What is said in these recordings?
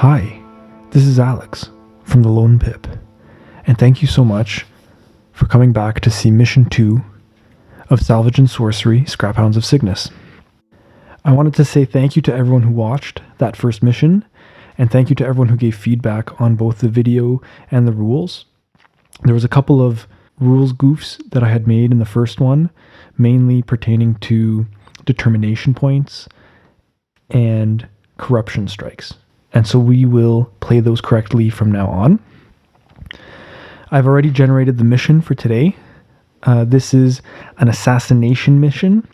Hi, this is Alex from the Lone Pip, and thank you so much for coming back to see Mission 2 of Salvage and Sorcery, Scraphounds of Cygnus. I wanted to say thank you to everyone who watched that first mission, and thank you to everyone who gave feedback on both the video and the rules. There was a couple of rules goofs that I had made in the first one, mainly pertaining to determination points and corruption strikes. And so we will play those correctly from now on. I've already generated the mission for today. This is an assassination mission,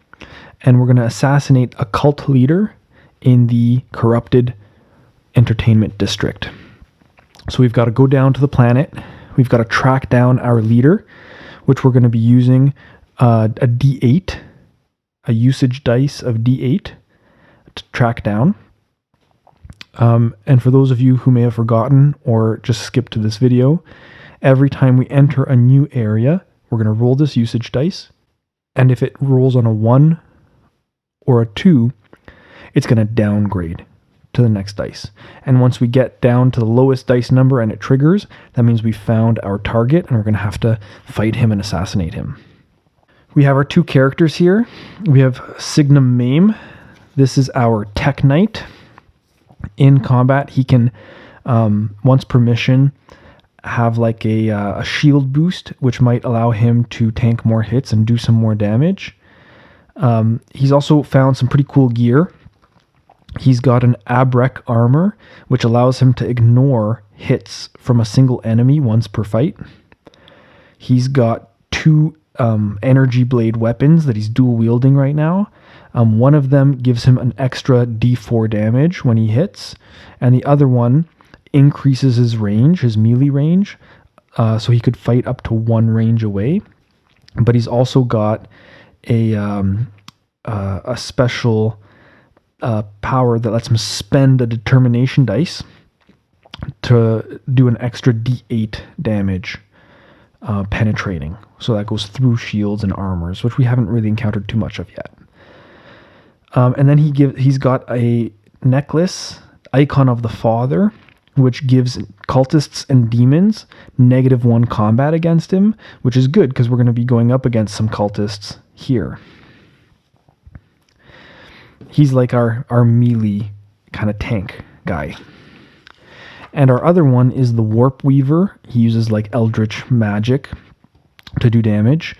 and we're going to assassinate a cult leader in the corrupted entertainment district. So we've got to go down to the planet. We've got to track down our leader, which we're going to be using a D8, a usage dice of D8 to track down. And for those of you who may have forgotten or just skipped to this video, every time we enter a new area, we're going to roll this usage dice. And if it rolls on a 1 or a 2, it's going to downgrade to the next dice. And once we get down to the lowest dice number and it triggers, that means we found our target and we're going to have to fight him and assassinate him. We have our two characters here. We have Signum Maim. This is our Tech Knight. In combat, he can, once per mission, have like a shield boost, which might allow him to tank more hits and do some more damage. He's also found some pretty cool gear. He's got an Abrek armor, which allows him to ignore hits from a single enemy once per fight. He's got two energy blade weapons that he's dual wielding right now. One of them gives him an extra D4 damage when he hits, and the other one increases his range, his melee range, so he could fight up to 1 range away. But he's also got a special power that lets him spend a determination dice to do an extra D8 damage penetrating. So that goes through shields and armors, which we haven't really encountered too much of yet. And then he's got a necklace, Icon of the Father, which gives cultists and demons -1 combat against him, which is good because we're going to be going up against some cultists here. He's like our melee kind of tank guy. And our other one is the Warp Weaver. He uses like Eldritch magic to do damage.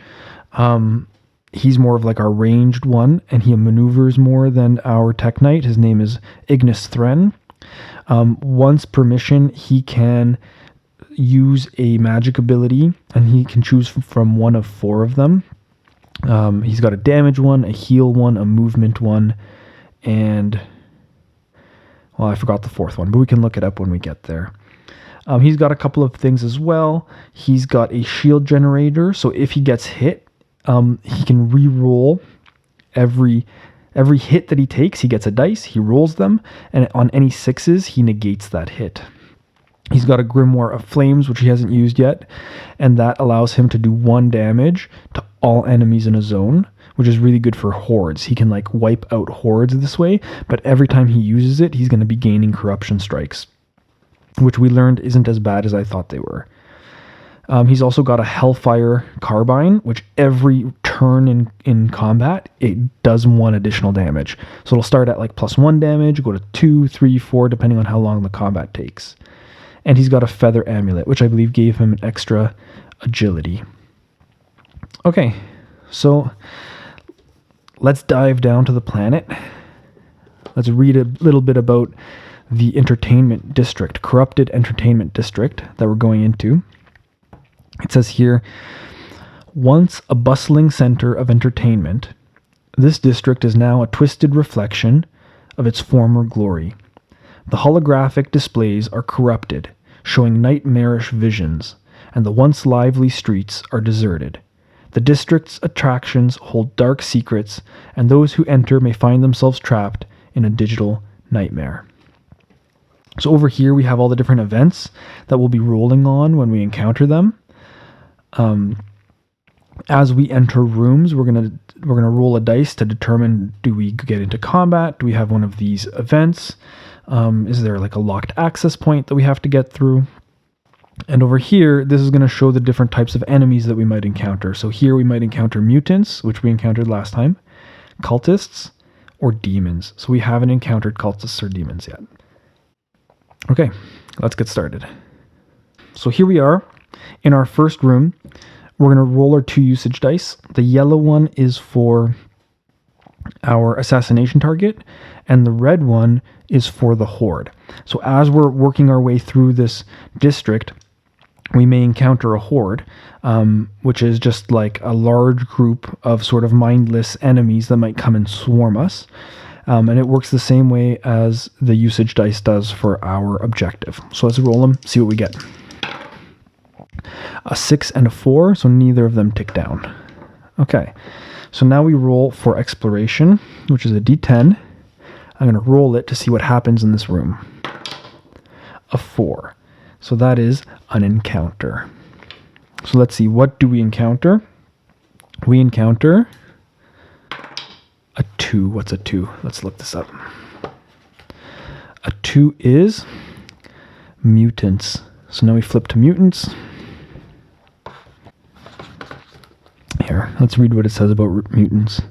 He's more of like our ranged one, and he maneuvers more than our Tech Knight. His name is Ignus Thren. Once per mission, he can use a magic ability, and he can choose from one of 4 of them. He's got a damage one, a heal one, a movement one, and... well, I forgot the 4th one, but we can look it up when we get there. He's got a couple of things as well. He's got a shield generator, so if he gets hit, he can re-roll every hit that he takes. He gets a dice, he rolls them, and on any 6s, he negates that hit. He's got a Grimoire of Flames, which he hasn't used yet, and that allows him to do 1 damage to all enemies in a zone, which is really good for hordes. He can like wipe out hordes this way, but every time he uses it, he's going to be gaining corruption strikes, which we learned isn't as bad as I thought they were. He's also got a Hellfire Carbine, which every turn in combat, it does 1 additional damage. So it'll start at like +1 damage, go to 2, 3, 4, depending on how long the combat takes. And he's got a Feather Amulet, which I believe gave him an extra agility. Okay, so let's dive down to the planet. Let's read a little bit about the entertainment district, corrupted entertainment district that we're going into. It says here, once a bustling center of entertainment, this district is now a twisted reflection of its former glory. The holographic displays are corrupted, showing nightmarish visions, and the once lively streets are deserted. The district's attractions hold dark secrets, and those who enter may find themselves trapped in a digital nightmare. So over here we have all the different events that we'll be rolling on when we encounter them. As we enter rooms, we're gonna roll a dice to determine, do we get into combat? Do we have one of these events? Is there like a locked access point that we have to get through? And over here, this is going to show the different types of enemies that we might encounter. So here we might encounter mutants, which we encountered last time, cultists, or demons. So we haven't encountered cultists or demons yet. Okay, let's get started. So here we are in our first room. We're going to roll our 2 usage dice. The yellow one is for our assassination target, and the red one is for the horde. So as we're working our way through this district, we may encounter a horde, which is just like a large group of sort of mindless enemies that might come and swarm us. And it works the same way as the usage dice does for our objective. So let's roll them, see what we get. A 6 and a 4, so neither of them tick down. Okay, so now we roll for exploration, which is a d10. I'm going to roll it to see what happens in this room. A 4. So that is an encounter. So let's see, what do we encounter? We encounter a 2. What's a 2? Let's look this up. A 2 is mutants. So now we flip to mutants. Here, let's read what it says about mutants.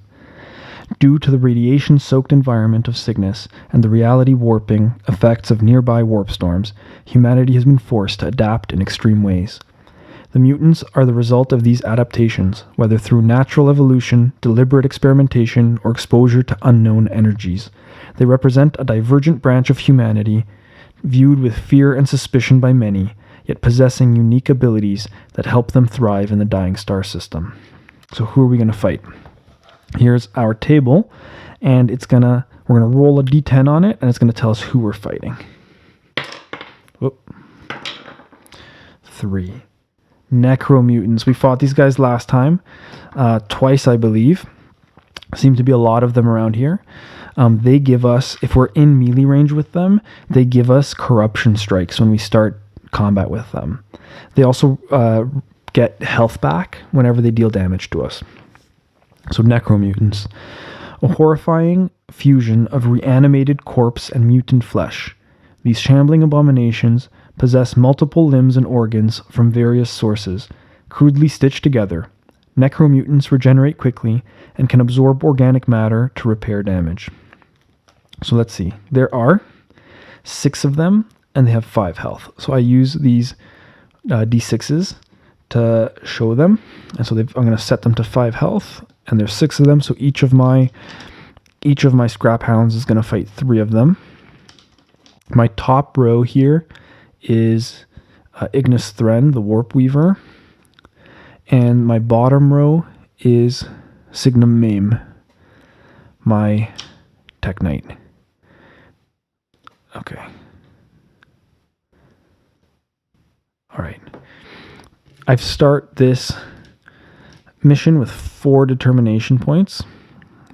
Due to the radiation-soaked environment of Cygnus and the reality warping effects of nearby warp storms, humanity has been forced to adapt in extreme ways. The mutants are the result of these adaptations, whether through natural evolution, deliberate experimentation, or exposure to unknown energies. They represent a divergent branch of humanity, viewed with fear and suspicion by many, yet possessing unique abilities that help them thrive in the dying star system. So who are we going to fight? Here's our table, and we're gonna roll a d10 on it, and it's gonna tell us who we're fighting. Whoop. 3. Necromutants. We fought these guys last time, twice, I believe. Seem to be a lot of them around here. They give us, if we're in melee range with them, they give us corruption strikes when we start combat with them. They also get health back whenever they deal damage to us. So necromutants, a horrifying fusion of reanimated corpse and mutant flesh. These shambling abominations possess multiple limbs and organs from various sources, crudely stitched together. Necromutants regenerate quickly and can absorb organic matter to repair damage. So let's see. There are 6 of them, and they have 5 health. So I use these d6s to show them. And so I'm going to set them to 5 health. And there's 6 of them, so each of my Scraphounds is going to fight 3 of them. My top row here is Ignus Thren, the Warp Weaver. And my bottom row is Signum Maim, my Tech Knight. Okay. All right. I start this mission with 4 determination points.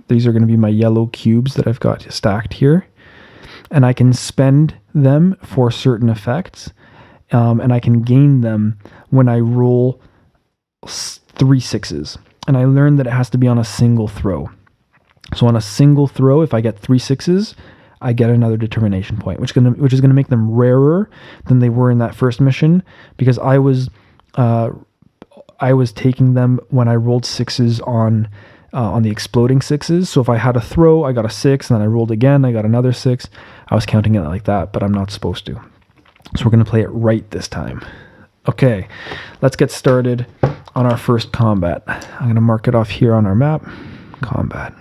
These are going to be my yellow cubes that I've got stacked here. And I can spend them for certain effects. And I can gain them when I roll 3 6s. And I learned that it has to be on a single throw. So on a single throw, if I get 3 6s, I get another determination point, which is going to make them rarer than they were in that first mission, because I was taking them when I rolled 6s on the exploding 6s. So if I had a throw, I got a 6, and then I rolled again, I got another 6. I was counting it like that, but I'm not supposed to. So we're going to play it right this time. Okay, let's get started on our first combat. I'm going to mark it off here on our map. Combat.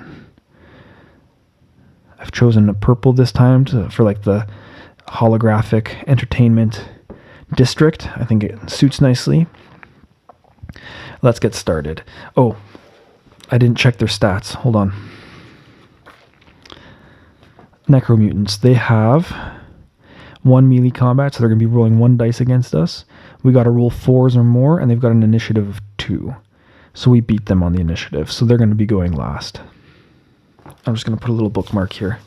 I've chosen a purple this time for like the Holographic Entertainment District. I think it suits nicely. Let's get started. Oh, I didn't check their stats. Hold on. Necromutants. They have 1 melee combat, so they're going to be rolling 1 dice against us. We got to roll 4s or more, and they've got an initiative of 2. So we beat them on the initiative. So they're going to be going last. I'm just going to put a little bookmark here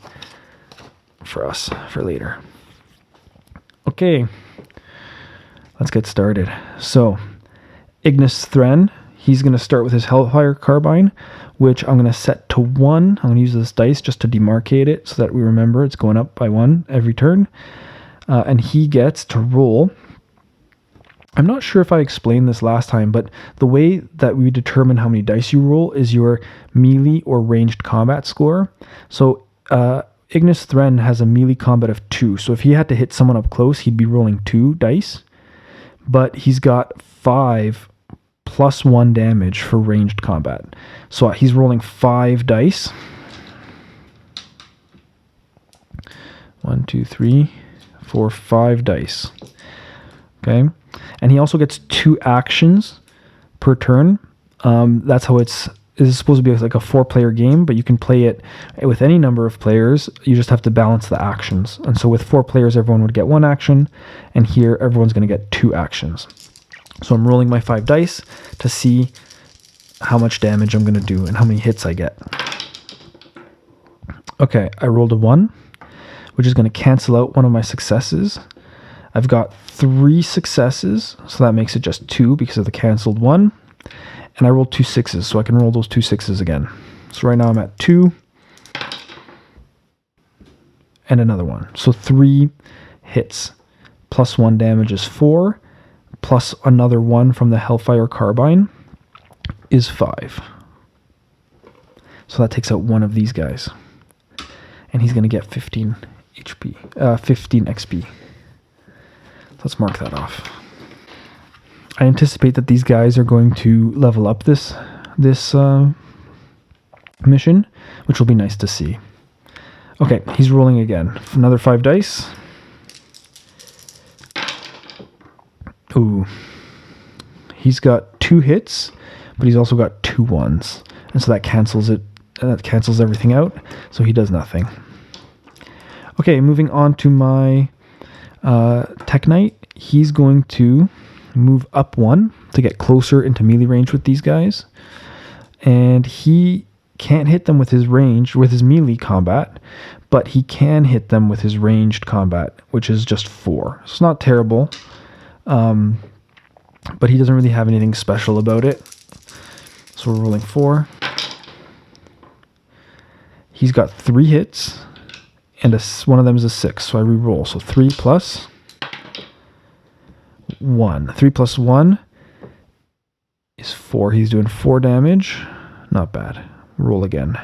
for us for later. Okay. Let's get started. So, Ignus Thren, he's going to start with his Hellfire Carbine, which I'm going to set to 1. I'm going to use this dice just to demarcate it so that we remember it's going up by 1 every turn. And he gets to roll. I'm not sure if I explained this last time, but the way that we determine how many dice you roll is your melee or ranged combat score. So Ignus Thren has a melee combat of 2. So if he had to hit someone up close, he'd be rolling 2 dice. But he's got 5 plus 1 damage for ranged combat. So he's rolling 5 dice. 1, 2, 3, 4, 5 dice. Okay. And he also gets 2 actions per turn. That's how it's supposed to be like a 4-player game, but you can play it with any number of players. You just have to balance the actions. And so with 4 players, everyone would get 1 action, and here everyone's going to get 2 actions. So I'm rolling my 5 dice to see how much damage I'm going to do and how many hits I get. Okay, I rolled a 1, which is going to cancel out one of my successes. I've got 3 successes, so that makes it just 2 because of the canceled 1. And I rolled 2 6s, so I can roll those 2 6s again. So right now I'm at 2. And another 1. So 3 hits. Plus 1 damage is 4. Plus another 1 from the Hellfire Carbine is 5. So that takes out one of these guys. And he's going to get 15 HP. 15 XP. Let's mark that off. I anticipate that these guys are going to level up this mission, which will be nice to see. Okay, he's rolling again. Another 5 dice. Ooh. He's got 2 hits, but he's also got 2 1s. And so that cancels it. That cancels everything out, so he does nothing. Okay, moving on to my Tech Knight. He's going to move up 1 to get closer into melee range with these guys. And he can't hit them with his melee combat, but he can hit them with his ranged combat, which is just 4. It's not terrible, but he doesn't really have anything special about it. So we're rolling 4. He's got 3 hits, and one of them is a 6, so I re-roll. So 3 plus 1. 3 plus 1 is 4. He's doing 4 damage. Not bad. Roll again.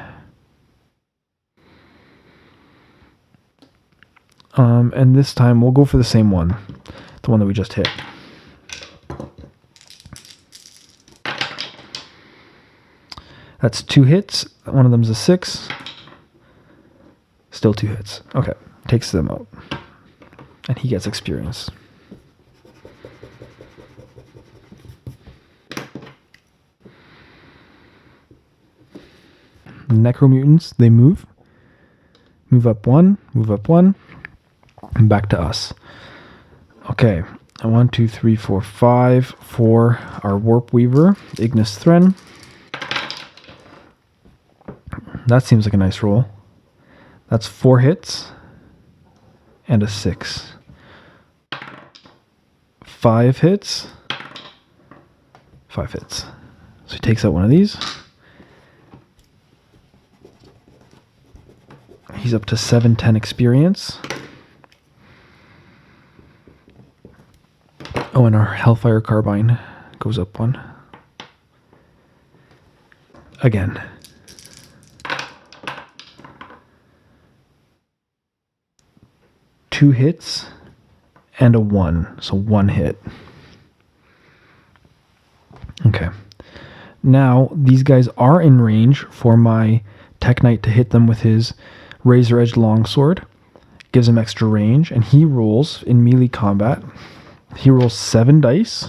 And this time we'll go for the same one. The one that we just hit. That's 2 hits. One of them's a 6. Still 2 hits. Okay. Takes them out. And he gets experience. Necromutants, they move. Move up 1, and back to us. Okay. 1, 2, 3, 4, 5 for our Warp Weaver, Ignus Thren. That seems like a nice roll. That's 4 hits and a 6. 5 hits. 5 hits. So he takes out one of these. He's up to 710 experience. Oh, and our Hellfire Carbine goes up 1. Again. Two hits and a 1. So 1 hit. Okay. Now, these guys are in range for my Tech Knight to hit them with his razor-edged longsword. Gives him extra range, and he rolls in melee combat. He rolls 7 dice.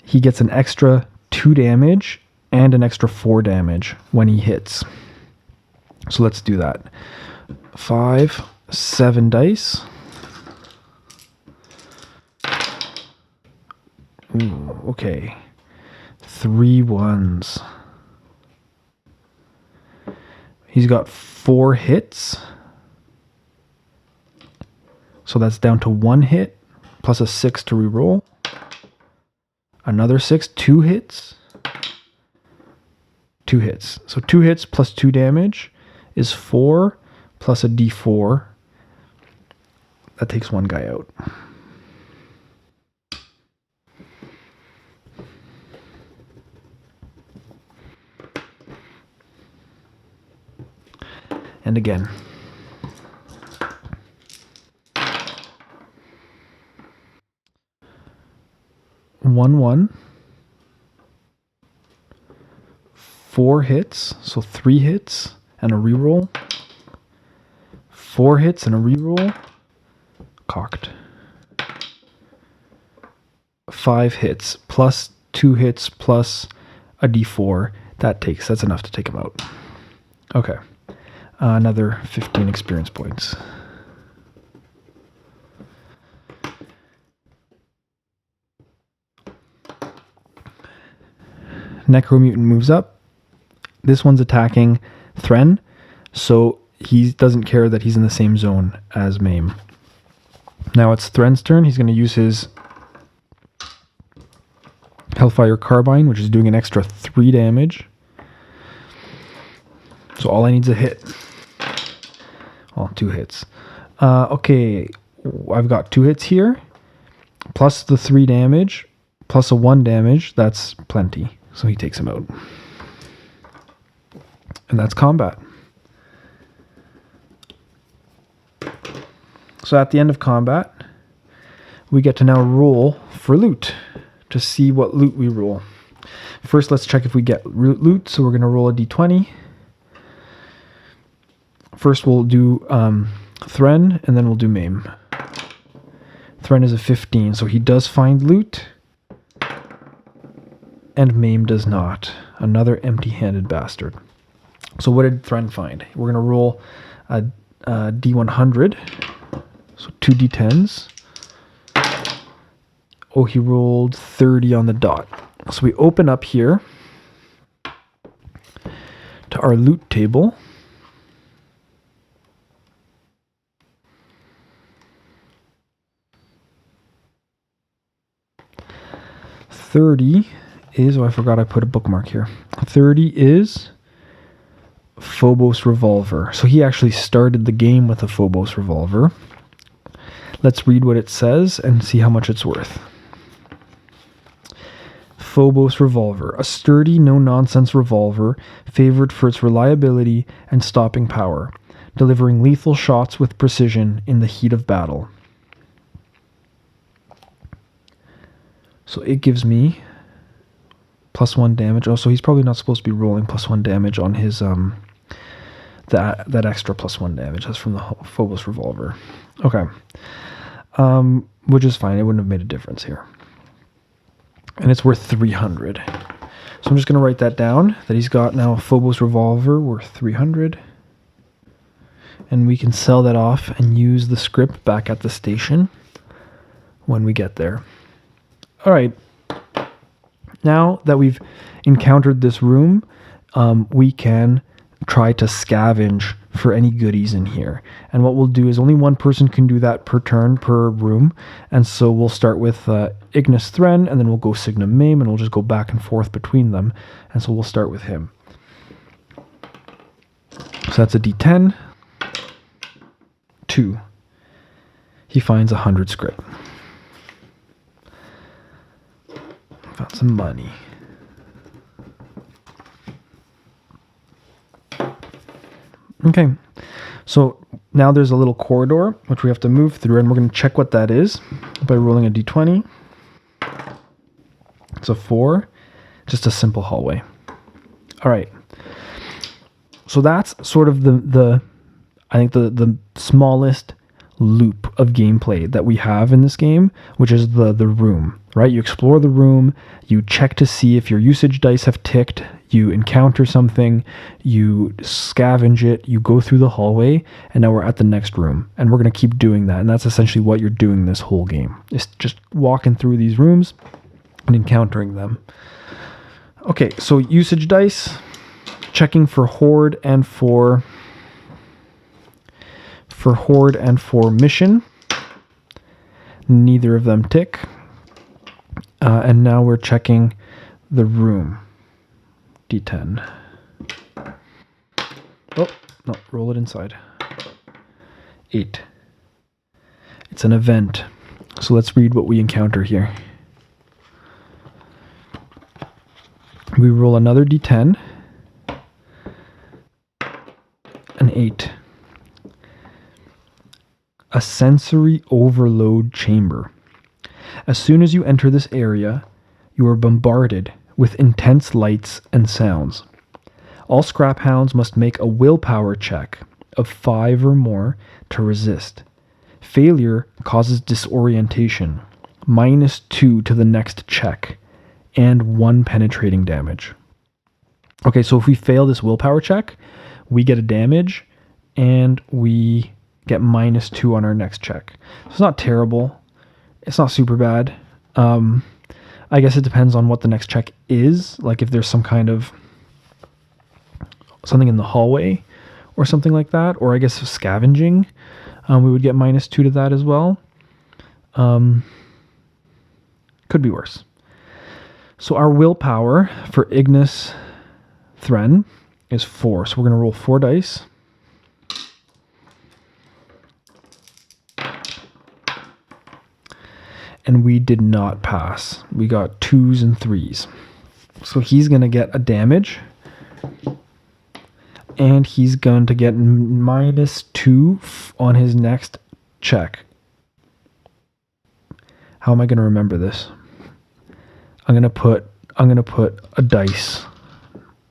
He gets an extra 2 damage and an extra 4 damage when he hits. So let's do that. 5, 7 dice. Ooh, okay. 3 1s. He's got 4 hits. So that's down to 1 hit, plus a 6 to reroll. Another 6, 2 hits. 2 hits. So 2 hits plus 2 damage is 4 plus a d4. That takes one guy out. And again. One. 4 hits, so 3 hits and a reroll. 4 hits and a reroll. Cocked. 5 hits plus 2 hits plus a d4. That's enough to take him out. Okay. Another 15 experience points. Necromutant moves up. This one's attacking Thren, so he doesn't care that he's in the same zone as Maim. Now it's Thren's turn. He's going to use his Hellfire Carbine, which is doing an extra 3 damage. So all I need is a hit. Well, 2 hits. Okay, I've got 2 hits here, plus the 3 damage, plus a 1 damage. That's plenty. So he takes him out. And that's combat. So at the end of combat, we get to now roll for loot to see what loot we roll. First, let's check if we get loot. So we're going to roll a d20. First, we'll do Thren, and then we'll do Maim. Thren is a 15, so he does find loot. And Maim does not. Another empty-handed bastard. So what did Thren find? We're going to roll a d100. So 2 d10s. Oh, he rolled 30 on the dot. So we open up here to our loot table. $30 is, oh, I forgot I put a bookmark here. 30 is Phobos Revolver. So he actually started the game with a Phobos Revolver. Let's read what it says and see how much it's worth. Phobos Revolver, a sturdy, no-nonsense revolver favored for its reliability and stopping power, delivering lethal shots with precision in the heat of battle. So it gives me +1 damage. Oh, so he's probably not supposed to be rolling +1 damage on his that extra +1 damage. That's from the Phobos Revolver. Okay. Which is fine. It wouldn't have made a difference here. And it's worth 300. So I'm just going to write that down, that he's got now a Phobos Revolver worth 300. And we can sell that off and use the script back at the station when we get there. All right. Now that we've encountered this room, we can try to scavenge for any goodies in here. And what we'll do is only one person can do that per turn, per room. And so we'll start with Ignus Thren, and then we'll go Signum Maim, and we'll just go back and forth between them. And so we'll start with him. So that's a d10. 2. He finds 100 script. Found some money. Okay, so now there's a little corridor which we have to move through, and we're going to check what that is by rolling a d20. It's a 4, just a simple hallway. All right, so that's sort of the smallest loop of gameplay that we have in this game, which is the room, right? You explore the room, you check to see if your usage dice have ticked, you encounter something, you scavenge it, you go through the hallway, and now we're at the next room, and we're going to keep doing that. And that's essentially what you're doing this whole game, is just walking through these rooms and encountering them. Okay, so usage dice, checking for horde and for mission. Neither of them tick. And now we're checking the room. D10. Oh, no, roll it inside. 8. It's an event. So let's read what we encounter here. We roll another D10. An 8. A sensory overload chamber. As soon as you enter this area, you are bombarded with intense lights and sounds. All Scraphounds must make a willpower check of 5 or more to resist. Failure causes disorientation, -2 to the next check, and 1 penetrating damage. Okay, so if we fail this willpower check, we get a damage, and we get -2 on our next check. So it's not terrible. It's not super bad. I guess it depends on what the next check is. Like if there's some kind of something in the hallway or something like that, or I guess scavenging, we would get -2 to that as well. Could be worse. So our willpower for Ignus Thren is 4. So we're going to roll 4 dice. And we did not pass. We got 2s and 3s. So he's going to get a damage. And he's going to get -2 on his next check. How am I going to remember this? I'm going to put a dice,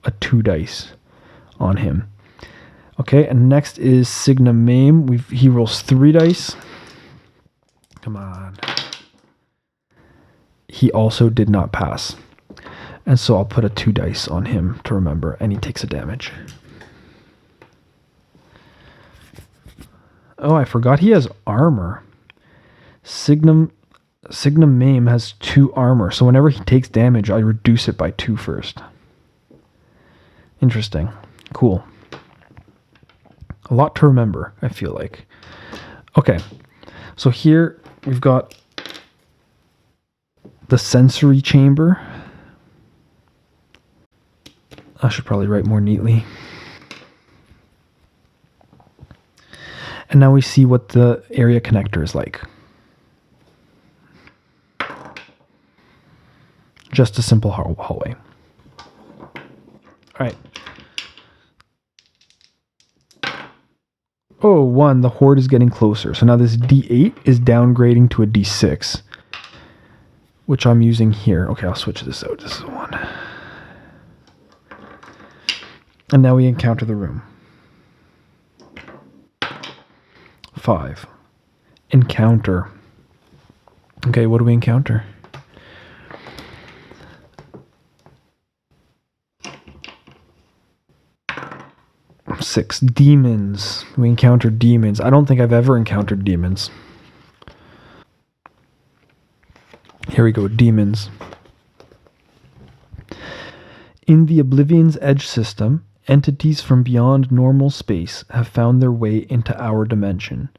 a 2 dice on him. Okay, and next is Signum Maim. He rolls 3 dice. Come on. He also did not pass. And so I'll put a 2 dice on him to remember, and he takes a damage. Oh, I forgot he has armor. Signum Maim has 2 armor, so whenever he takes damage, I reduce it by 2 first. Interesting. Cool. A lot to remember, I feel like. Okay, so here we've got the sensory chamber. I should probably write more neatly. And now we see what the area connector is like. Just a simple hallway. All right. Oh, 1, the horde is getting closer. So now this D8 is downgrading to a D6, which I'm using here. Okay, I'll switch this out. This is 1. And now we encounter the room. 5. Encounter. Okay, what do we encounter? Six, demons. We encounter demons. I don't think I've ever encountered demons. Here we go, demons. In the Oblivion's Edge system, entities from beyond normal space have found their way into our dimension.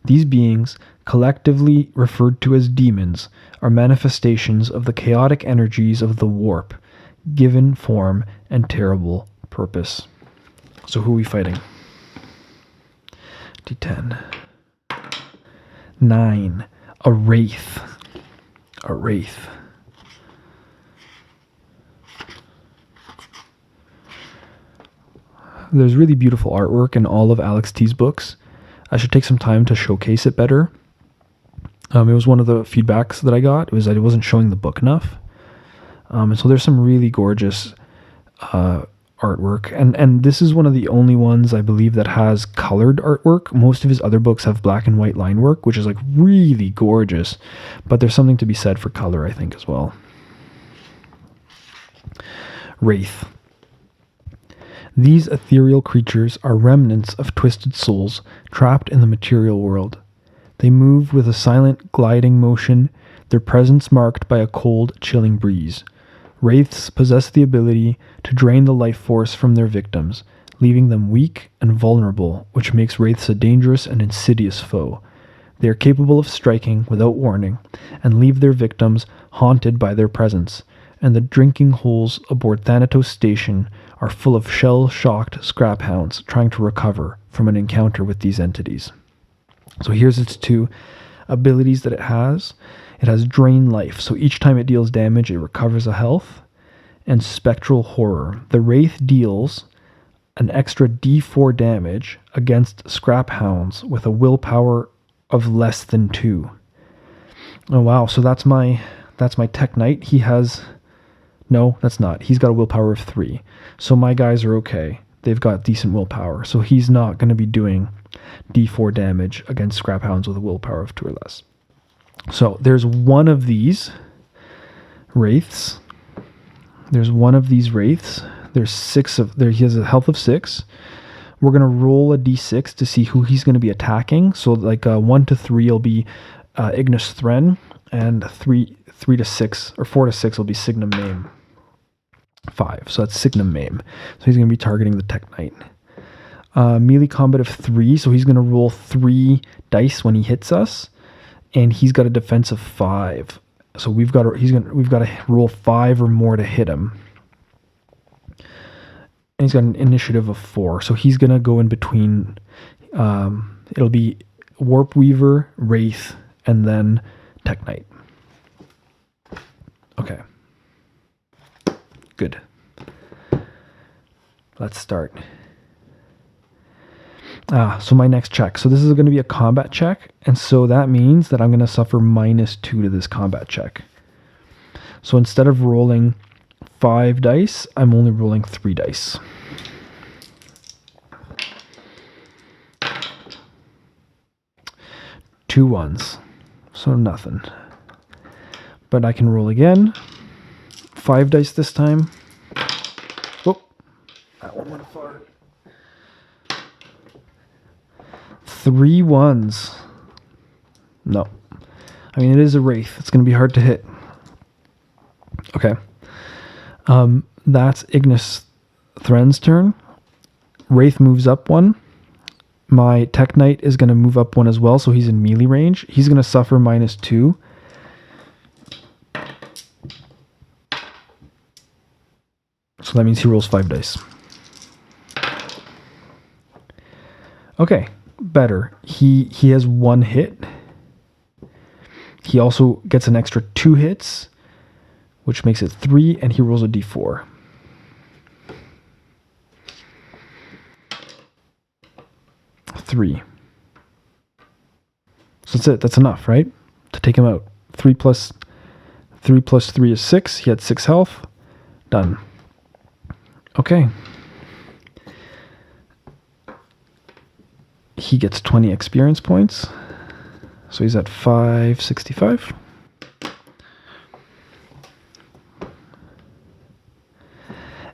These beings, collectively referred to as demons, are manifestations of the chaotic energies of the warp, given form and terrible purpose. So who are we fighting? D10. 9. A wraith. A wraith. There's really beautiful artwork in all of Alex T's books. I should take some time to showcase it better. It was one of the feedbacks that I got. It was that it wasn't showing the book enough. And so there's some really gorgeous artwork. And this is one of the only ones, I believe, that has colored artwork. Most of his other books have black and white line work, which is like really gorgeous. But there's something to be said for color, I think, as well. Wraith. These ethereal creatures are remnants of twisted souls trapped in the material world. They move with a silent, gliding motion, their presence marked by a cold, chilling breeze. Wraiths possess the ability to drain the life force from their victims, leaving them weak and vulnerable, which makes wraiths a dangerous and insidious foe. They are capable of striking without warning and leave their victims haunted by their presence, and the drinking holes aboard Thanatos Station are full of shell-shocked scraphounds trying to recover from an encounter with these entities. So here's its 2 abilities that it has. It has Drain Life, so each time it deals damage, it recovers a health, and Spectral Horror. The Wraith deals an extra D4 damage against Scraphounds with a willpower of less than 2. Oh wow, so that's my Tech Knight. He has... No, that's not. He's got a willpower of 3. So my guys are okay. They've got decent willpower. So he's not going to be doing D4 damage against Scraphounds with a willpower of 2 or less. So there's one of these Wraiths. There's 6 of... He has a health of 6. We're going to roll a d6 to see who he's going to be attacking. So like 1 to 3 will be Ignus Thren, and 3 to 6 or 4 to 6 will be Signum Maim. 5. So that's Signum Maim. So he's going to be targeting the Tech Knight. Melee combat of 3. So he's going to roll 3 dice when he hits us, and he's got a defense of 5. So we've got to roll 5 or more to hit him. And he's got an initiative of 4. So he's going to go in between. It'll be Warp Weaver, Wraith, and then Tech Knight. Okay. Good. Let's start. So my next check. So this is going to be a combat check. And so that means that I'm going to suffer -2 to this combat check. So instead of rolling 5 dice, I'm only rolling 3 dice. Two ones. So nothing. But I can roll again. 5 dice this time. Whoop. That one went far. 3 ones. No. I mean, it is a Wraith. It's going to be hard to hit. Okay. That's Ignus Thren's turn. Wraith moves up 1. My Tech Knight is going to move up 1 as well, so he's in melee range. He's going to suffer -2. So that means he rolls 5 dice. Okay, better. He has 1 hit. He also gets an extra 2 hits, which makes it 3, and he rolls a d4. Three. So that's it. That's enough, right? To take him out. 3 plus 3 is 6. He had 6 health. Done. Okay. He gets 20 experience points. So he's at 565.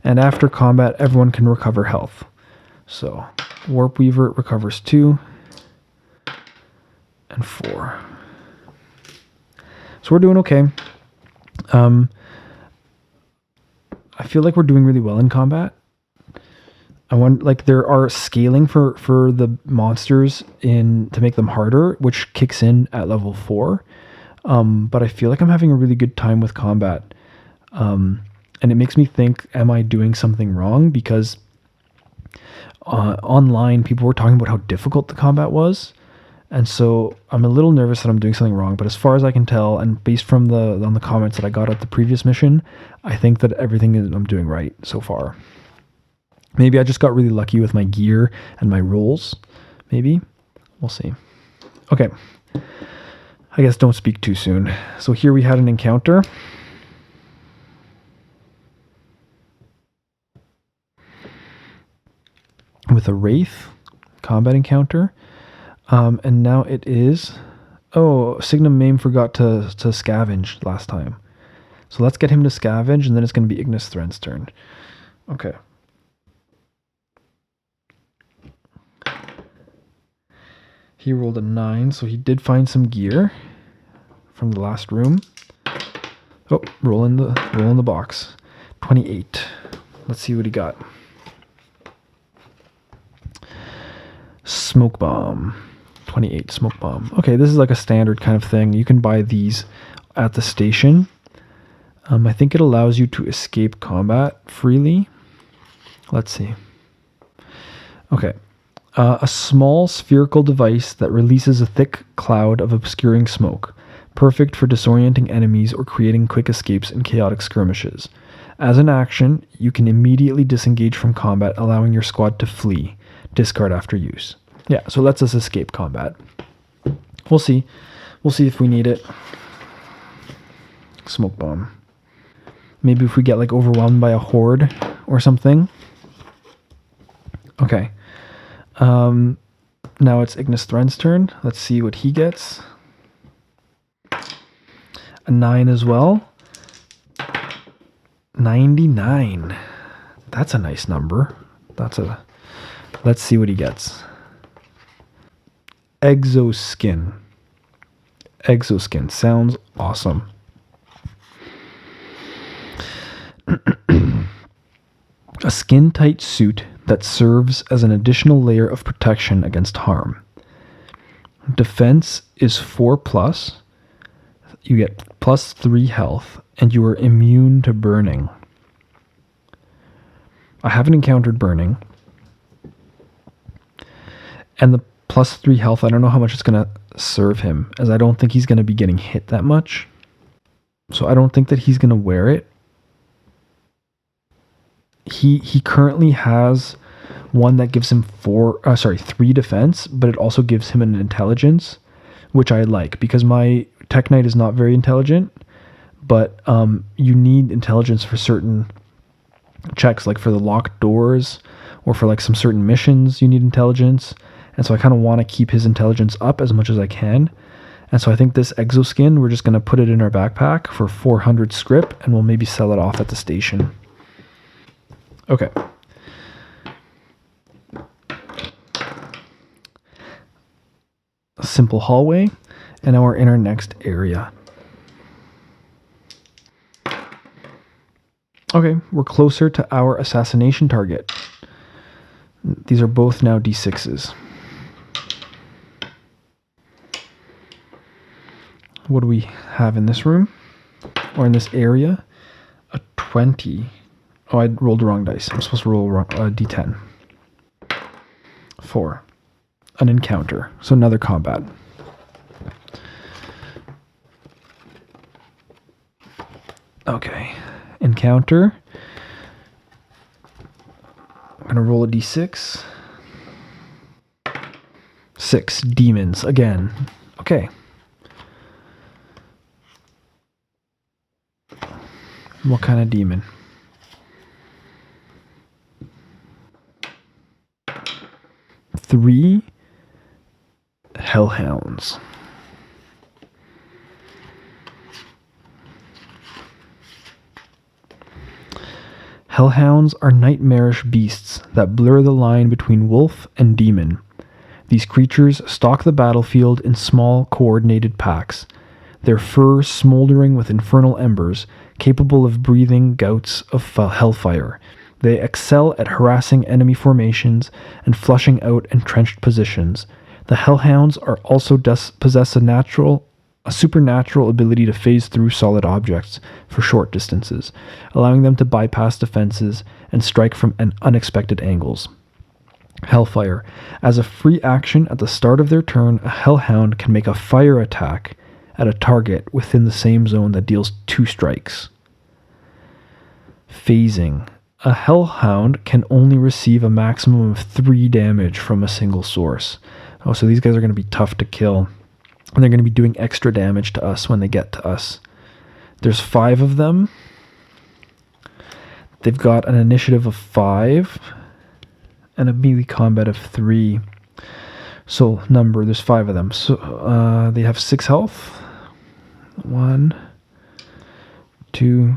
And after combat, everyone can recover health. So Warp Weaver recovers 2 and 4. So we're doing okay. I feel like we're doing really well in combat. I want, like, there are scaling for the monsters to make them harder, which kicks in at level 4. But I feel like I'm having a really good time with combat. And it makes me think, am I doing something wrong? Because online, people were talking about how difficult the combat was. And so I'm a little nervous that I'm doing something wrong. But as far as I can tell, and based from on the comments that I got at the previous mission, I think that I'm doing right so far. Maybe I just got really lucky with my gear and my rolls. Maybe. We'll see. Okay. I guess don't speak too soon. So here we had an encounter. With a Wraith combat encounter. And now it is... Oh, Signum Maim forgot to scavenge last time. So let's get him to scavenge, and then it's going to be Ignus Thren's turn. Okay. He rolled a 9, so he did find some gear from the last room. Oh, roll in the box. 28. Let's see what he got. Smoke bomb. 28 smoke bomb. Okay, this is like a standard kind of thing. You can buy these at the station. I think it allows you to escape combat freely. Let's see. Okay. A small spherical device that releases a thick cloud of obscuring smoke, perfect for disorienting enemies or creating quick escapes in chaotic skirmishes. As an action, you can immediately disengage from combat, allowing your squad to flee. Discard after use. Yeah, so it lets us escape combat. We'll see. We'll see if we need it. Smoke bomb. Maybe if we get like overwhelmed by a horde or something. Okay. Now it's Ignus Thren's turn. Let's see what he gets. A 9 as well. 99. That's a nice number. Let's see what he gets. Exoskin. Exoskin sounds awesome. A skin-tight suit that serves as an additional layer of protection against harm. Defense is 4+. You get +3 health, and you are immune to burning. I haven't encountered burning. And the +3 health, I don't know how much it's going to serve him, as I don't think he's going to be getting hit that much. So I don't think that he's going to wear it. He currently has one that gives him 3 defense, but it also gives him an intelligence, which I like, because my Tech Knight is not very intelligent, but you need intelligence for certain checks, like for the locked doors, or for like some certain missions you need intelligence, and so I kind of want to keep his intelligence up as much as I can, and so I think this exoskin, we're just going to put it in our backpack for 400 scrip, and we'll maybe sell it off at the station. Okay. A simple hallway, and now we're in our next area. Okay, we're closer to our assassination target. These are both now D6s. What do we have in this room? Or in this area? A 20. Oh, I rolled the wrong dice. I'm supposed to roll a D10. 4. An encounter. So another combat. Okay. Encounter. I'm going to roll a D6. 6. Demons. Again. Okay. What kind of demon? Three hellhounds. Hellhounds are nightmarish beasts that blur the line between wolf and demon. These creatures stalk the battlefield in small, coordinated packs, their fur smoldering with infernal embers, capable of breathing gouts of hellfire. They excel at harassing enemy formations and flushing out entrenched positions. The hellhounds are also possess a supernatural ability to phase through solid objects for short distances, allowing them to bypass defenses and strike from unexpected angles. Hellfire. As a free action at the start of their turn, a hellhound can make a fire attack at a target within the same zone that deals 2 strikes. Phasing. A hellhound can only receive a maximum of 3 damage from a single source. Oh, so these guys are going to be tough to kill. And they're going to be doing extra damage to us when they get to us. There's 5 of them. They've got an initiative of 5 and a melee combat of 3. So there's 5 of them. So they have 6 health. 1, 2,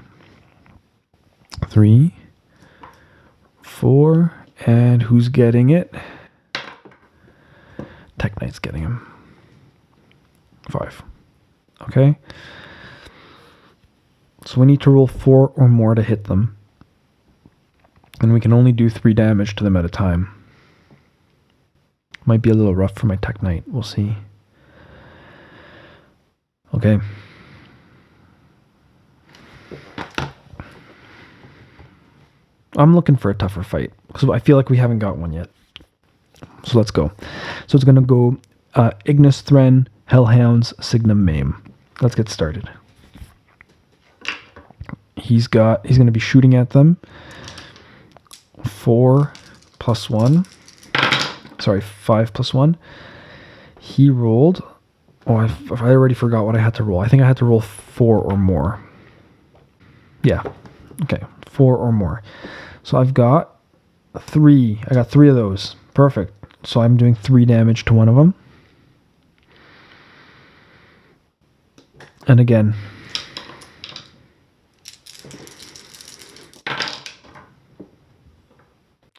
3, 4, and who's getting it? Tech Knight's getting him. 5. Okay. So we need to roll 4 or more to hit them. And we can only do 3 damage to them at a time. Might be a little rough for my Tech Knight. We'll see. Okay. I'm looking for a tougher fight because I feel like we haven't got one yet. So let's go. So it's going to go Ignus, Thren, Hellhounds, Signum, Maim. Let's get started. He's going to be shooting at them. 4 + 1. Sorry, 5 + 1. He rolled. Oh, I already forgot what I had to roll. I think I had to roll 4 or more. Yeah. Okay. 4 or more. So I've got 3. I got 3 of those. Perfect. So I'm doing 3 damage to one of them. And again.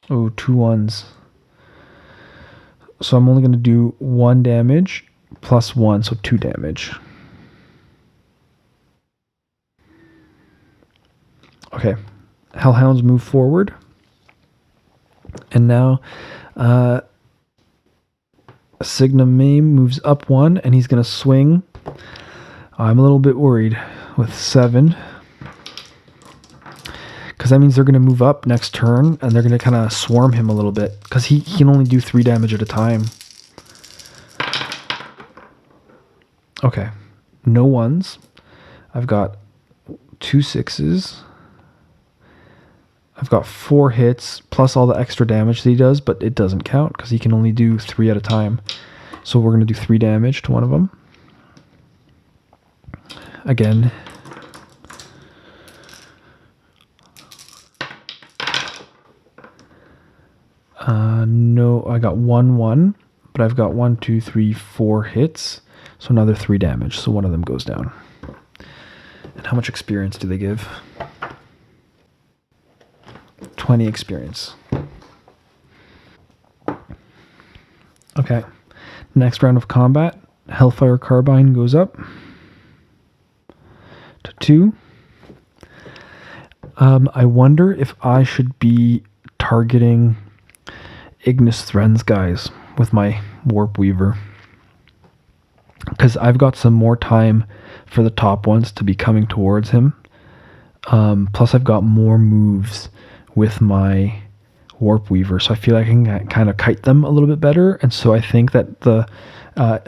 Oh, 2 1s. So I'm only going to do 1 damage plus 1, so 2 damage. Okay. Hellhounds move forward. And now Signum Maim moves up 1, and he's going to swing. I'm a little bit worried with 7. Because that means they're going to move up next turn, and they're going to kind of swarm him a little bit. Because he can only do 3 damage at a time. Okay. No 1s. I've got 2 6s. I've got 4 hits, plus all the extra damage that he does, but it doesn't count, because he can only do 3 at a time. So we're going to do 3 damage to one of them. Again. No, I got 1 1, but I've got 1 2 3 4 hits, so another 3 damage. So one of them goes down. And how much experience do they give? 20 experience. Okay. Next round of combat, Hellfire Carbine goes up to 2. I wonder if I should be targeting Ignus Thren's guys with my Warp Weaver, because I've got some more time for the top ones to be coming towards him. Plus I've got more moves with my Warp Weaver, so I feel like I can kind of kite them a little bit better. And so I think that the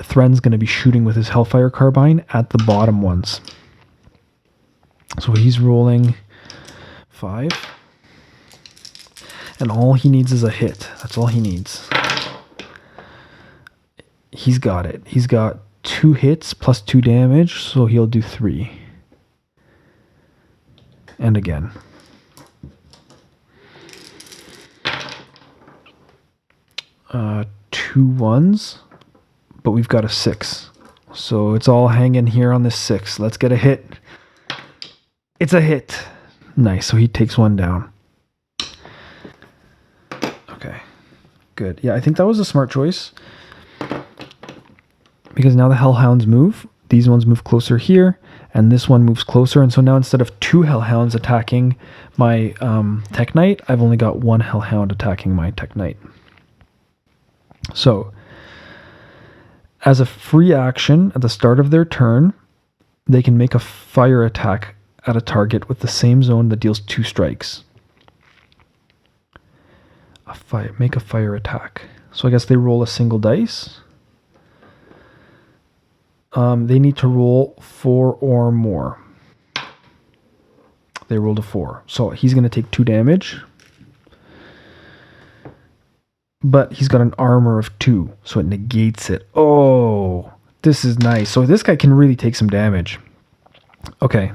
Thren's going to be shooting with his Hellfire Carbine at the bottom ones. So he's rolling 5. And all he needs is a hit. That's all he needs. He's got it. He's got 2 hits plus 2 damage, so he'll do 3. And again. Two 1s, but we've got a 6. So it's all hanging here on this 6. Let's get a hit. It's a hit. Nice. So he takes 1 down. Okay. Good. Yeah, I think that was a smart choice. Because now the Hellhounds move. These ones move closer here, and this one moves closer. And so now instead of 2 Hellhounds attacking my Tech Knight, I've only got 1 Hellhound attacking my Tech Knight. So, as a free action at the start of their turn, they can make a fire attack at a target with the same zone that deals 2 strikes. Make a fire attack. So I guess they roll a single dice. They need to roll 4 or more. They rolled a 4. So he's going to take 2 damage. But he's got an armor of 2, so it negates it. Oh, this is nice. So this guy can really take some damage. Okay.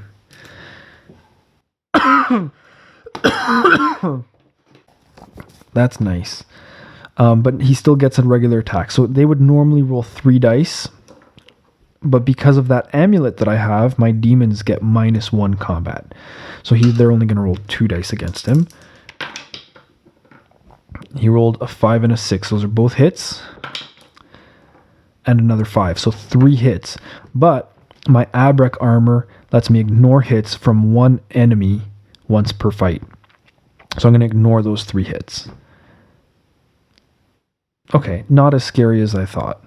That's nice. But he still gets a regular attack. So they would normally roll 3 dice. But because of that amulet that I have, my demons get -1 combat. So they're only going to roll 2 dice against him. He rolled a 5 and a 6. Those are both hits. And another 5. So 3 hits. But my Abrek armor lets me ignore hits from 1 enemy once per fight. So I'm going to ignore those 3 hits. Okay, not as scary as I thought.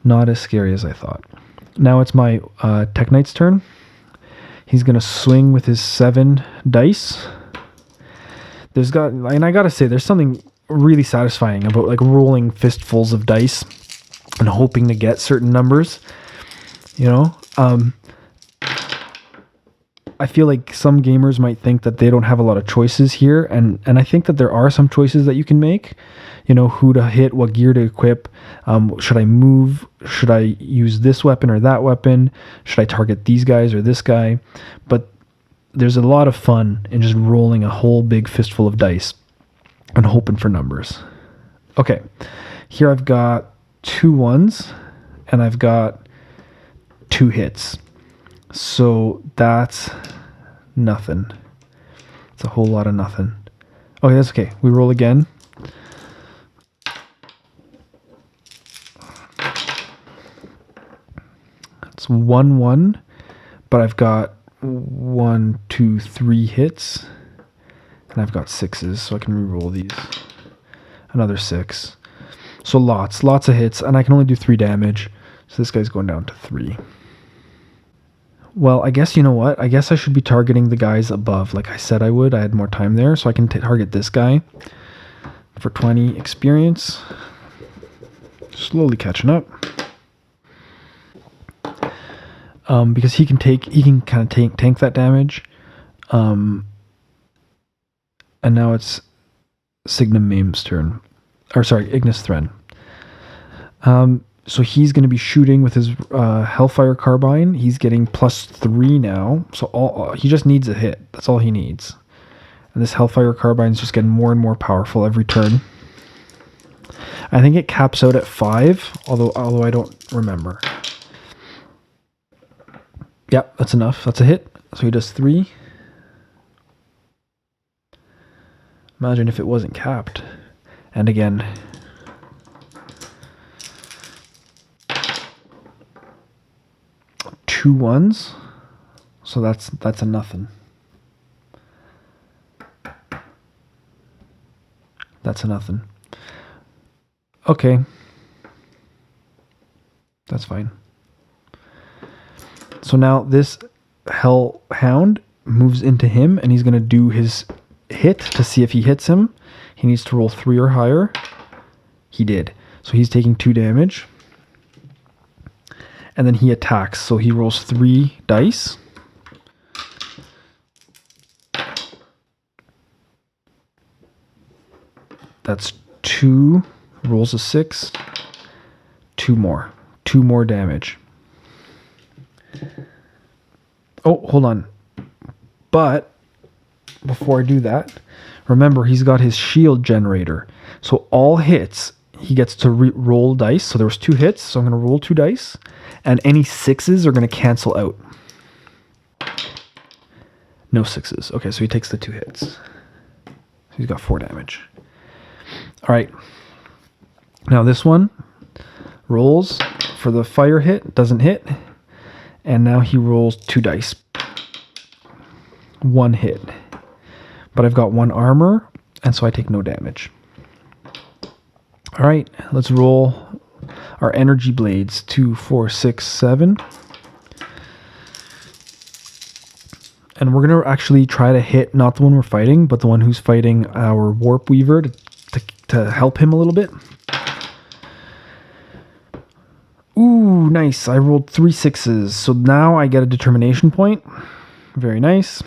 Not as scary as I thought. Now it's my Tech Knight's turn. He's going to swing with his 7 dice. And I gotta say, there's something really satisfying about like rolling fistfuls of dice and hoping to get certain numbers. You know, I feel like some gamers might think that they don't have a lot of choices here, and I think that there are some choices that you can make. You know, who to hit, what gear to equip. Should I move? Should I use this weapon or that weapon? Should I target these guys or this guy? But there's a lot of fun in just rolling a whole big fistful of dice and hoping for numbers. Okay, here I've got 2 1s and I've got 2 hits. So that's nothing. It's a whole lot of nothing. Okay, that's okay. We roll again. It's 1 1, but I've got 1, 2, 3 hits, and I've got 6s, so I can reroll these. Another 6. So lots of hits, and I can only do 3 damage. So this guy's going down to 3. Well, I guess, you know what? I guess I should be targeting the guys above, like I said I would. I had more time there, so I can target this guy for 20 experience. Slowly catching up. Because he can kind of tank that damage. And now it's Signum Maim's turn. Or sorry, Ignus Thren. So he's going to be shooting with his Hellfire Carbine. He's getting +3 now. So he just needs a hit. That's all he needs. And this Hellfire Carbine is just getting more and more powerful every turn. I think it caps out at 5, although I don't remember. Yep, that's enough. That's a hit. So he does 3. Imagine if it wasn't capped. And again. Two 1s. So that's a nothing. That's a nothing. Okay. That's fine. So now this Hellhound moves into him, and he's going to do his hit to see if he hits him. He needs to roll 3 or higher. He did. So he's taking 2 damage. And then he attacks. So he rolls 3 dice. That's 2. Rolls a 6. 2 more. 2 more damage. Oh, hold on. But before I do that, remember he's got his shield generator. So all hits, he gets to roll dice. So there was 2 hits, so I'm going to roll 2 dice. And any 6s are going to cancel out. No 6s. Okay, so he takes the 2 hits. So he's got 4 damage. All right. Now this one rolls for the fire hit. Doesn't hit. And now he rolls 2 dice. 1 hit. But I've got 1 armor, and so I take no damage. All right, let's roll our energy blades. 2, 4, 6, 7. And we're going to actually try to hit not the one we're fighting, but the one who's fighting our Warp Weaver to help him a little bit. Ooh, nice. I rolled 3 6s. So now I get a determination point. Very nice.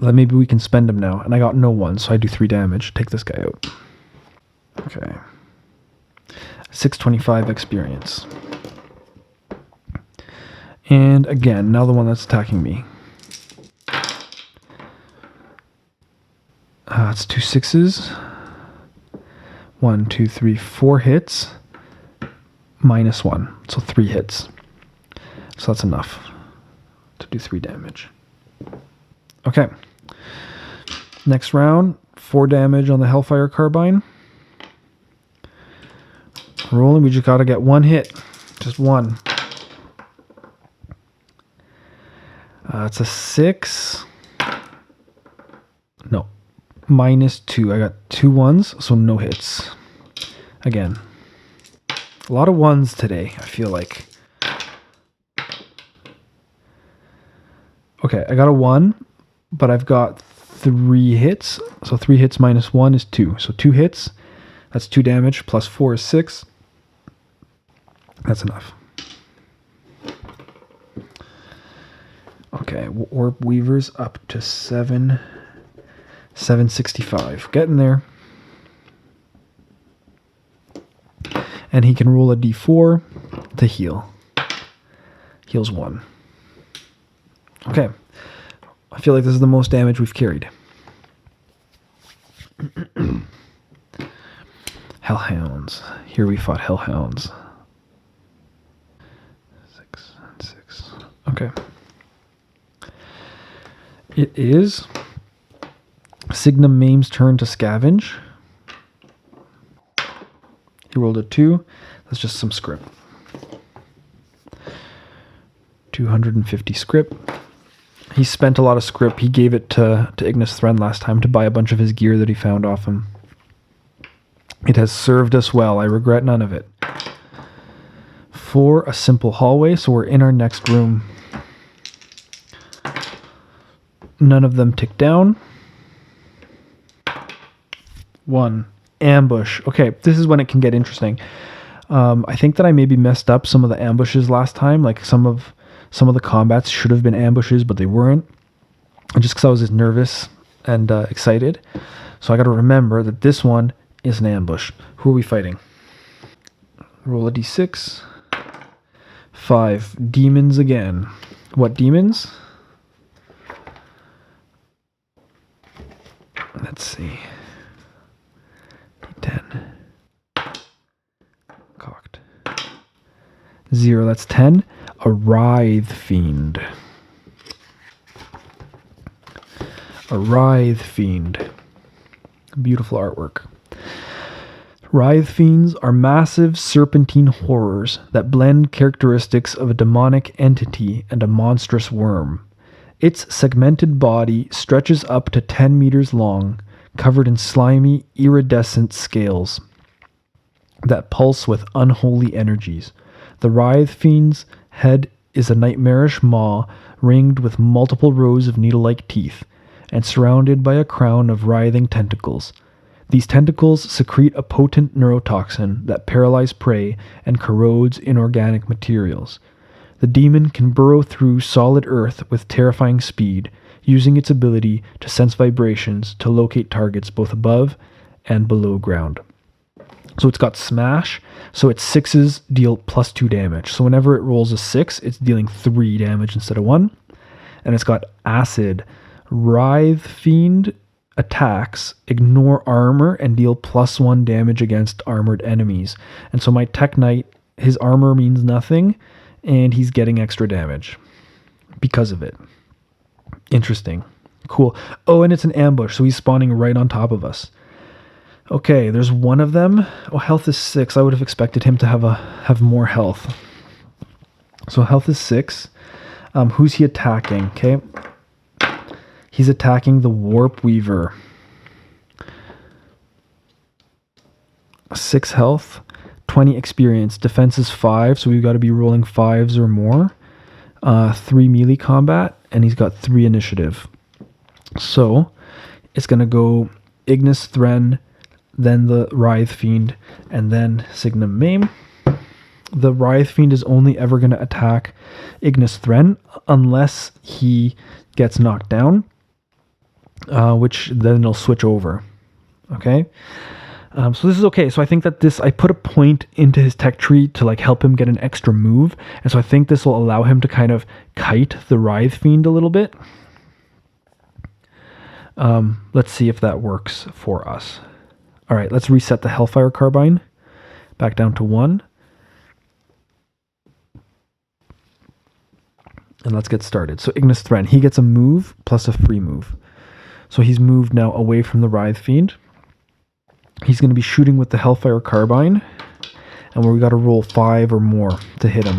Maybe we can spend them now. And I got no 1, so I do 3 damage. Take this guy out. Okay. 625 experience. And again, now the one that's attacking me. It's 2 6s. 1, 2, 3, 4 hits. -1. So 3 hits. So that's enough to do 3 damage. Okay. Next round, 4 damage on the Hellfire Carbine. Rolling, we just got to get 1 hit. Just 1. It's a 6. No. -2. I got 2 ones, so no hits. Again, a lot of ones today, I feel like. Okay, I got a 1, but I've got 3 hits. So 3 hits -1 is 2. So 2 hits, that's 2 damage, plus 4 is 6. That's enough. Okay, Orb Weaver's up to 765. Getting there. And he can roll a d4 to heal. Heals 1. Okay. I feel like this is the most damage we've carried. Hellhounds. Here we fought Hellhounds. 6 and 6. Okay. It is Signum Maim's turn to scavenge. He rolled a 2. That's just some script. 250 script. He spent a lot of script. He gave it to Ignus Thren last time to buy a bunch of his gear that he found off him. It has served us well. I regret none of it. For a simple hallway, so we're in our next room. None of them tick down. 1. Ambush. Okay, this is when it can get interesting. I think that I maybe messed up some of the ambushes last time. Like some of the combats should have been ambushes, but they weren't. Just because I was just nervous and excited. So I got to remember that this one is an ambush. Who are we fighting? Roll a d6. 5. Demons again. What demons? Let's see. D10. Cocked. 0. That's 10. A Writhe Fiend. A Writhe Fiend. Beautiful artwork. Writhe Fiends are massive serpentine horrors that blend characteristics of a demonic entity and a monstrous worm. Its segmented body stretches up to 10 meters long, covered in slimy, iridescent scales that pulse with unholy energies. The Writhe Fiend's head is a nightmarish maw ringed with multiple rows of needle-like teeth and surrounded by a crown of writhing tentacles. These tentacles secrete a potent neurotoxin that paralyzes prey and corrodes inorganic materials. The demon can burrow through solid earth with terrifying speed, using its ability to sense vibrations to locate targets both above and below ground. So it's got Smash, so its 6s deal plus 2 damage. So whenever it rolls a 6, it's dealing 3 damage instead of 1. And it's got Acid. Writhe Fiend attacks ignore armor and deal plus 1 damage against armored enemies. And so my Tech Knight, his armor means nothing, and he's getting extra damage because of it. Interesting. Cool. Oh, and it's an ambush, so he's spawning right on top of us. Okay, there's one of them. Oh, health is 6. I would have expected him to have more health. So health is 6. Who's he attacking? Okay. He's attacking the Warp Weaver. 6 health, 20 experience. Defense is 5, so we've got to be rolling 5s or more. 3 melee combat, and he's got 3 initiative. So it's going to go Ignus Thren, then the Writhe Fiend, and then Signum Maim. The Writhe Fiend is only ever going to attack Ignus Thren unless he gets knocked down, which then it'll switch over. Okay? So this is okay. So I think that I put a point into his tech tree to like help him get an extra move. And so I think this will allow him to kind of kite the Writhe Fiend a little bit. Let's see if that works for us. All right, let's reset the Hellfire Carbine back down to 1. And let's get started. So Ignus Thren, he gets a move plus a free move. So he's moved now away from the Writhe Fiend. He's going to be shooting with the Hellfire Carbine. And we got to roll 5 or more to hit him.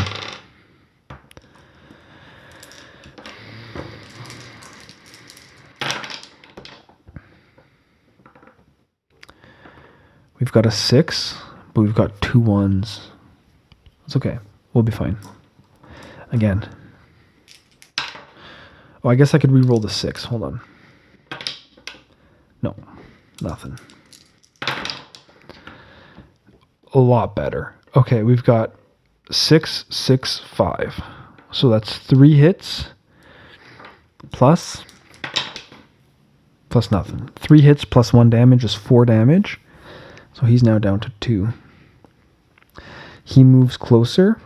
We've got a 6, but we've got 2 1s. It's okay. We'll be fine. Again. Oh, I guess I could re-roll the 6. Hold on. No, nothing. A lot better. Okay, we've got 6, 6, 5. So that's 3 hits plus nothing. 3 hits plus 1 damage is 4 damage. So he's now down to 2. He moves closer.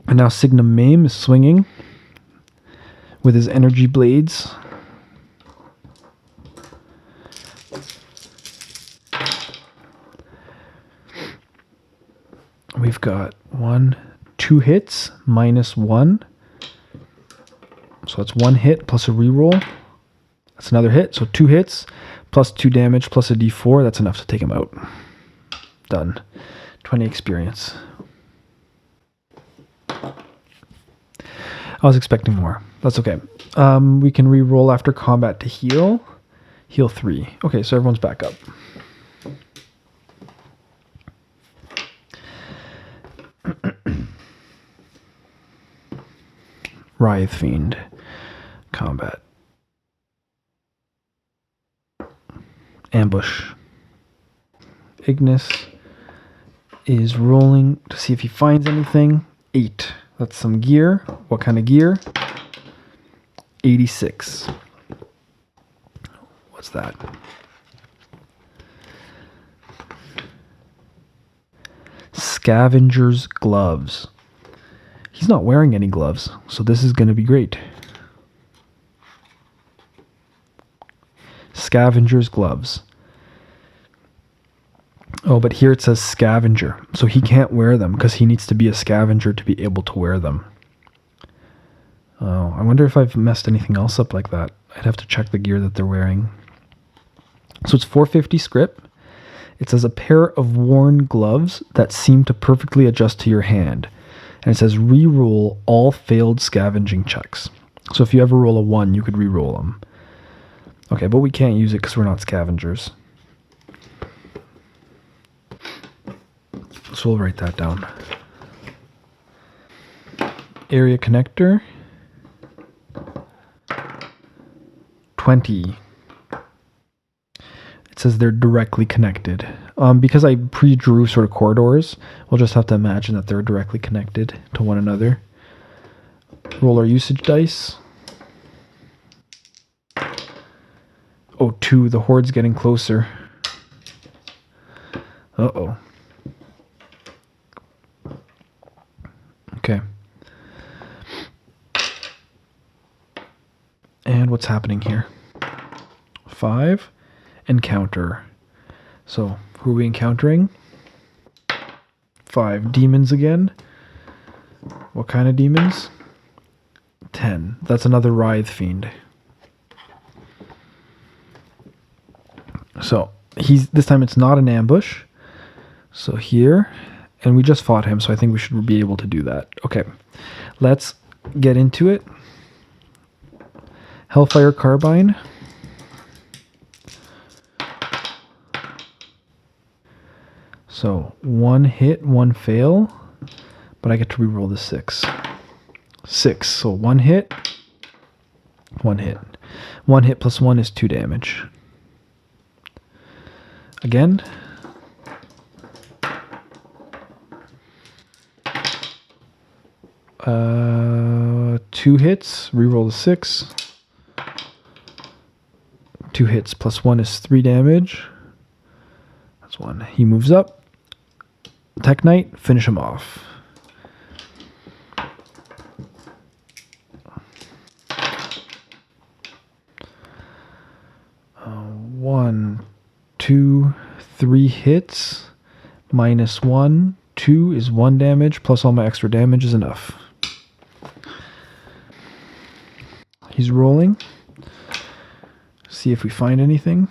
And now Signum Maim is swinging with his energy blades. We've got 2 hits minus 1. So that's 1 hit plus a reroll. That's another hit. So 2 hits plus 2 damage plus a d4. That's enough to take him out. Done. 20 experience. I was expecting more. That's okay. We can re-roll after combat to heal. Heal 3. Okay, so everyone's back up. Writhe Fiend. Combat. Ambush. Ignus is rolling to see if he finds anything. 8. That's some gear. What kind of gear? 86. What's that? Scavenger's gloves. He's not wearing any gloves, so this is going to be great. Scavenger's gloves. Oh, but here it says scavenger, so he can't wear them because he needs to be a scavenger to be able to wear them. Oh, I wonder if I've messed anything else up like that. I'd have to check the gear that they're wearing. So it's 450 script. It says a pair of worn gloves that seem to perfectly adjust to your hand. And it says re-roll all failed scavenging checks. So if you ever roll a 1, you could re-roll them. Okay, but we can't use it because we're not scavengers. So we'll write that down. Area connector. 20. It says they're directly connected. Because I pre-drew sort of corridors, we'll just have to imagine that they're directly connected to one another. Roll our usage dice. Oh, 2. The horde's getting closer. Uh-oh. Okay. And what's happening here? 5. Encounter. So, who are we encountering? 5. Demons again. What kind of demons? 10. That's another Writhe Fiend. So, this time it's not an ambush. So here, and we just fought him, so I think we should be able to do that. Okay, let's get into it. Hellfire Carbine. So 1 hit, 1 fail, but I get to reroll the 6. 6, so 1 hit, 1 hit. 1 hit plus 1 is 2 damage. Again. Two hits, reroll the 6. 2 hits plus 1 is 3 damage. That's 1. He moves up. Tech Knight, finish him off. One, 2, 3 hits, minus 1. 2 is 1 damage, plus all my extra damage is enough. He's rolling. See if we find anything.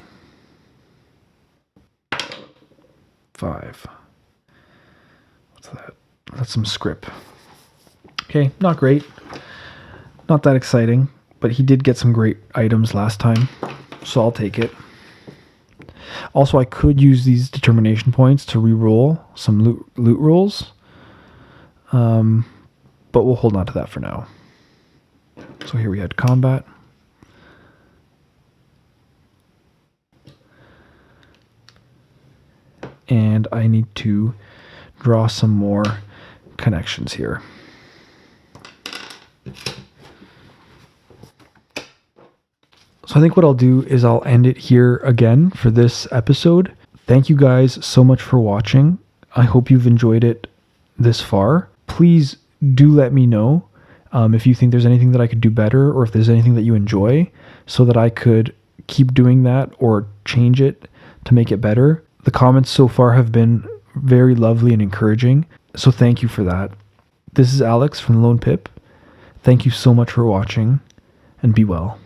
5. What's that? That's some script. Okay, not great. Not that exciting, but he did get some great items last time, so I'll take it. Also, I could use these determination points to re-roll some loot rolls, but we'll hold on to that for now. So here we had combat. And I need to draw some more connections here. So I think what I'll do is I'll end it here again for this episode. Thank you guys so much for watching. I hope you've enjoyed it this far. Please do let me know if you think there's anything that I could do better, or if there's anything that you enjoy, so that I could keep doing that or change it to make it better. The comments so far have been very lovely and encouraging, so thank you for that. This is Alex from Lone Pip. Thank you so much for watching, and be well.